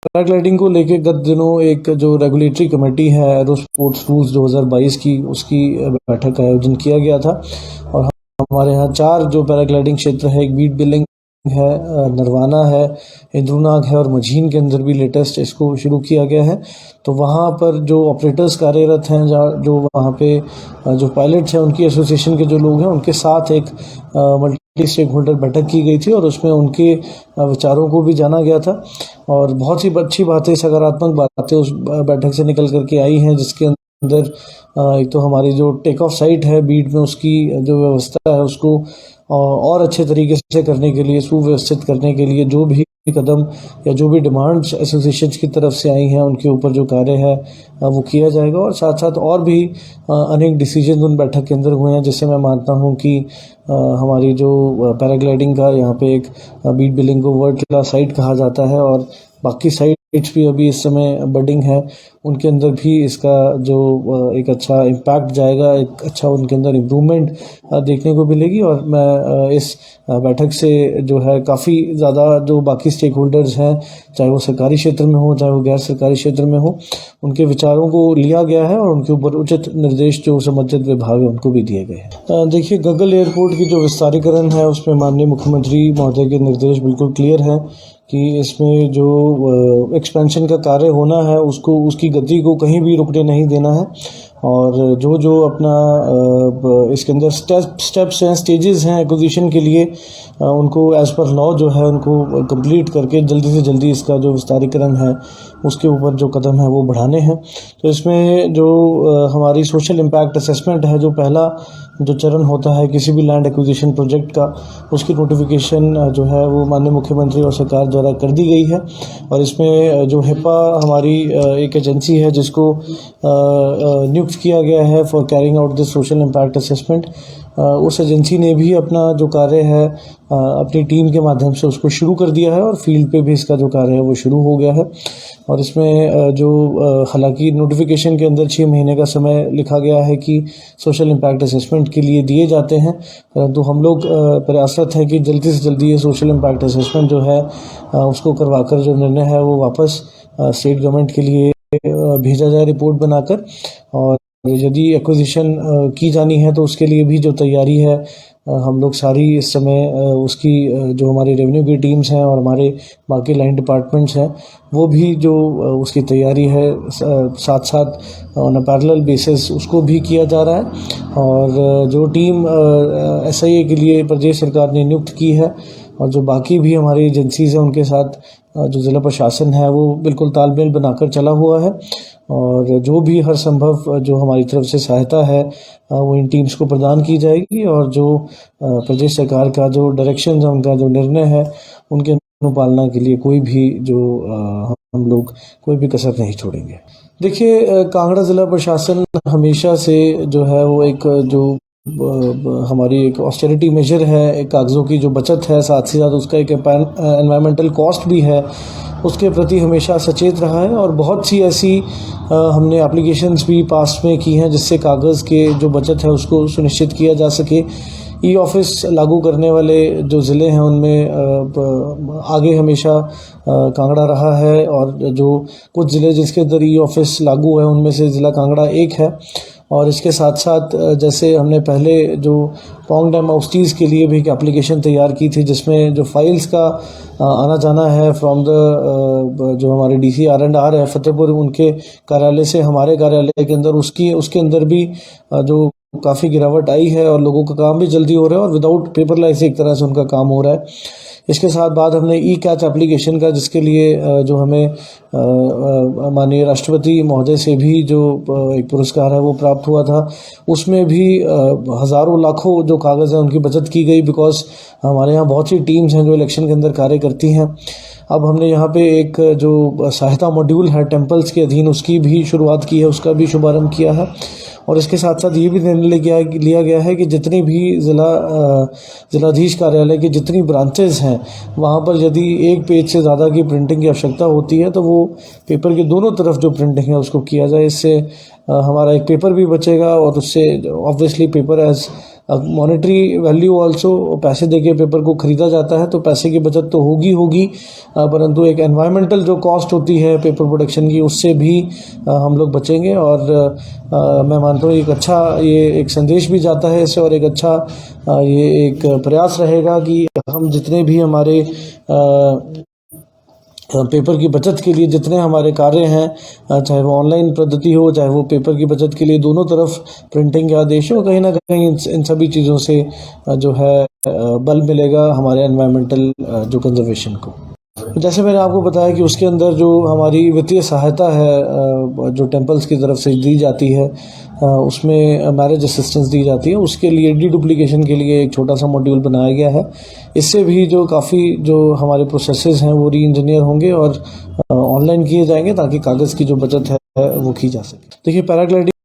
Paragliding को लेके गत दिनों एक जो रेगुलेटरी कमेटी है एरो स्पोर्ट्स रूल्स 2022 की, उसकी बैठक का आयोजन किया गया था। और हमारे यहाँ 4 जो पैराग्लाइडिंग क्षेत्र है, एक बीट बिलिंग है, नरवाना है, इंद्रुनाग है और मझीन के अंदर भी लेटेस्ट इसको शुरू किया गया है। तो वहाँ पर जो ऑपरेटर्स कार्यरत हैं, जो वहाँ पे जो पायलट्स हैं, उनकी एसोसिएशन के जो लोग हैं, उनके साथ एक मल्टी स्टेक होल्डर बैठक की गई थी और उसमें उनके विचारों को भी जाना गया था। और बहुत ही अच्छी बातें, सकारात्मक बातें उस बैठक से निकल करके आई हैं, जिसके अंदर एक तो हमारी जो टेक ऑफ साइट है बीट में, उसकी जो व्यवस्था है उसको और अच्छे तरीके से करने के लिए, सुव्यवस्थित करने के लिए जो भी कदम या जो भी डिमांड्स एसोसिएशन की तरफ से आई हैं, उनके ऊपर जो कार्य है वो किया जाएगा। और साथ साथ और भी अनेक डिसीजन उन बैठक के अंदर हुए हैं, जिससे मैं मानता हूं कि हमारी जो पैराग्लाइडिंग का यहाँ पे एक बीट बिलिंग को वर्ल्ड क्लास साइट कहा जाता है, और बाकी साइट्स भी अभी इस समय बडिंग है, उनके अंदर भी इसका जो एक अच्छा इम्पैक्ट जाएगा, एक अच्छा उनके अंदर इम्प्रूवमेंट देखने को मिलेगी। और मैं इस बैठक से जो है काफ़ी ज़्यादा जो बाकी स्टेक होल्डर्स हैं, चाहे वो सरकारी क्षेत्र में हो चाहे वो गैर सरकारी क्षेत्र में हो, उनके विचारों को लिया गया है और उनके ऊपर उचित निर्देश जो संबंधित विभाग है उनको भी दिए गए हैं। देखिए, गगल एयरपोर्ट की जो विस्तारीकरण है, उसमें माननीय मुख्यमंत्री महोदय के निर्देश बिल्कुल क्लियर है कि इसमें जो एक्सपेंशन का कार्य होना है, उसको उसकी गति को कहीं भी रुकने नहीं देना है। और जो जो अपना इसके अंदर स्टेप्स हैं, स्टेजेस हैं एक्विजिशन के लिए, उनको एज़ पर लॉ जो है उनको कंप्लीट करके जल्दी से जल्दी इसका जो विस्तारीकरण है उसके ऊपर जो कदम है वो बढ़ाने हैं। तो इसमें जो हमारी सोशल इम्पैक्ट असेसमेंट है, जो पहला जो चरण होता है किसी भी लैंड एक्विजिशन प्रोजेक्ट का, उसकी नोटिफिकेशन जो है वो माननीय मुख्यमंत्री और सरकार द्वारा कर दी गई है। और इसमें जो हिपा हमारी एक एजेंसी है जिसको नियुक्त किया गया है for carrying out this social impact assessment, उस एजेंसी ने भी अपना जो कार्य है अपनी टीम के माध्यम से उसको शुरू कर दिया है और फील्ड पे भी इसका जो कार्य है वो शुरू हो गया है। और इसमें जो हालांकि नोटिफिकेशन के अंदर 6 महीने का समय लिखा गया है कि सोशल इम्पैक्ट असेसमेंट के लिए दिए जाते हैं, परंतु हम लोग प्रयासरत हैं कि जल्दी से जल्दी ये सोशल इम्पैक्ट असेसमेंट जो है उसको करवाकर जो निर्णय है वो वापस स्टेट गवर्नमेंट के लिए भेजा जाए रिपोर्ट बनाकर। और यदि एक्विजिशन की जानी है तो उसके लिए भी जो तैयारी है हम लोग सारी इस समय उसकी जो हमारी रेवेन्यू की टीम्स हैं और हमारे बाकी लाइन डिपार्टमेंट्स हैं वो भी जो उसकी तैयारी है साथ साथ ऑन अ पैरेलल बेसिस उसको भी किया जा रहा है। और जो टीम SIA के लिए प्रदेश सरकार ने नियुक्त की है और जो बाकी भी हमारी एजेंसीज हैं उनके साथ जो ज़िला प्रशासन है वो बिल्कुल तालमेल बनाकर चला हुआ है। और जो भी हर संभव जो हमारी तरफ से सहायता है वो इन टीम्स को प्रदान की जाएगी। और जो प्रदेश सरकार का जो डायरेक्शन है, उनका जो निर्णय है, उनके अनुपालना के लिए कोई भी जो हम लोग कोई भी कसर नहीं छोड़ेंगे। देखिए, कांगड़ा ज़िला प्रशासन हमेशा से जो है वो एक जो हमारी एक ऑस्टेरिटी मेजर है, एक कागज़ों की जो बचत है, साथ ही साथ उसका एक एनवायरमेंटल कॉस्ट भी है, उसके प्रति हमेशा सचेत रहा है। और बहुत सी ऐसी हमने एप्लीकेशंस भी पास में की हैं जिससे कागज़ के जो बचत है उसको सुनिश्चित किया जा सके। ई ऑफिस लागू करने वाले जो ज़िले हैं उनमें आगे हमेशा कांगड़ा रहा है, और जो कुछ ज़िले जिसके अंदर ई ऑफिस लागू है उनमें से ज़िला कांगड़ा एक है। और इसके साथ साथ जैसे हमने पहले जो पौंग डैम आउस्टीज़ के लिए भी एक एप्लीकेशन तैयार की थी जिसमें जो फाइल्स का आना जाना है फ्रॉम द जो हमारे DC R&R है फतेहपुर, उनके कार्यालय से हमारे कार्यालय के अंदर उसके अंदर भी जो काफ़ी गिरावट आई है और लोगों का काम भी जल्दी हो रहा है और विदाउट पेपरलाइज एक तरह से उनका काम हो रहा है। इसके साथ बाद हमने ई-कैच एप्लीकेशन का, जिसके लिए जो हमें माननीय राष्ट्रपति महोदय से भी जो एक पुरस्कार है वो प्राप्त हुआ था, उसमें भी हज़ारों लाखों जो कागज़ हैं उनकी बचत की गई, बिकॉज हमारे यहाँ बहुत सी टीम्स हैं जो इलेक्शन के अंदर कार्य करती हैं। अब हमने यहाँ पे एक जो सहायता मॉड्यूल है टेम्पल्स के अधीन, उसकी भी शुरुआत की है, उसका भी शुभारंभ किया है। और इसके साथ साथ ये भी निर्णय लिया गया है कि जितनी भी जिलाधीश कार्यालय की जितनी ब्रांचेस हैं वहाँ पर यदि एक पेज से ज़्यादा की प्रिंटिंग की आवश्यकता होती है तो वो पेपर के दोनों तरफ जो प्रिंटिंग है उसको किया जाए। इससे हमारा एक पेपर भी बचेगा और उससे obviously paper as monetary value also, पैसे देके पेपर को ख़रीदा जाता है तो पैसे की बचत तो होगी होगी, परंतु एक एनवायरमेंटल जो कॉस्ट होती है पेपर प्रोडक्शन की उससे भी हम लोग बचेंगे। और मैं मानता हूँ एक अच्छा ये एक संदेश भी जाता है इससे, और एक अच्छा ये एक प्रयास रहेगा कि हम जितने भी हमारे पेपर की बचत के लिए जितने हमारे कार्य हैं, चाहे वो ऑनलाइन पद्धति हो चाहे वो पेपर की बचत के लिए दोनों तरफ प्रिंटिंग के आदेश हो, कहीं ना कहीं इन सभी चीज़ों से जो है बल मिलेगा हमारे एनवायरमेंटल जो कंजर्वेशन को। जैसे मैंने आपको बताया कि उसके अंदर जो हमारी वित्तीय सहायता है जो टेम्पल्स की तरफ से दी जाती है, उसमें मैरिज असिस्टेंस दी जाती है, उसके लिए डुप्लीकेशन के लिए एक छोटा सा मॉड्यूल बनाया गया है। इससे भी जो काफ़ी जो हमारे प्रोसेसेस हैं वो री इंजीनियर होंगे और ऑनलाइन किए जाएंगे ताकि कागज़ की जो बचत है वो की जा सके। देखिए पैराग्लाइडिंग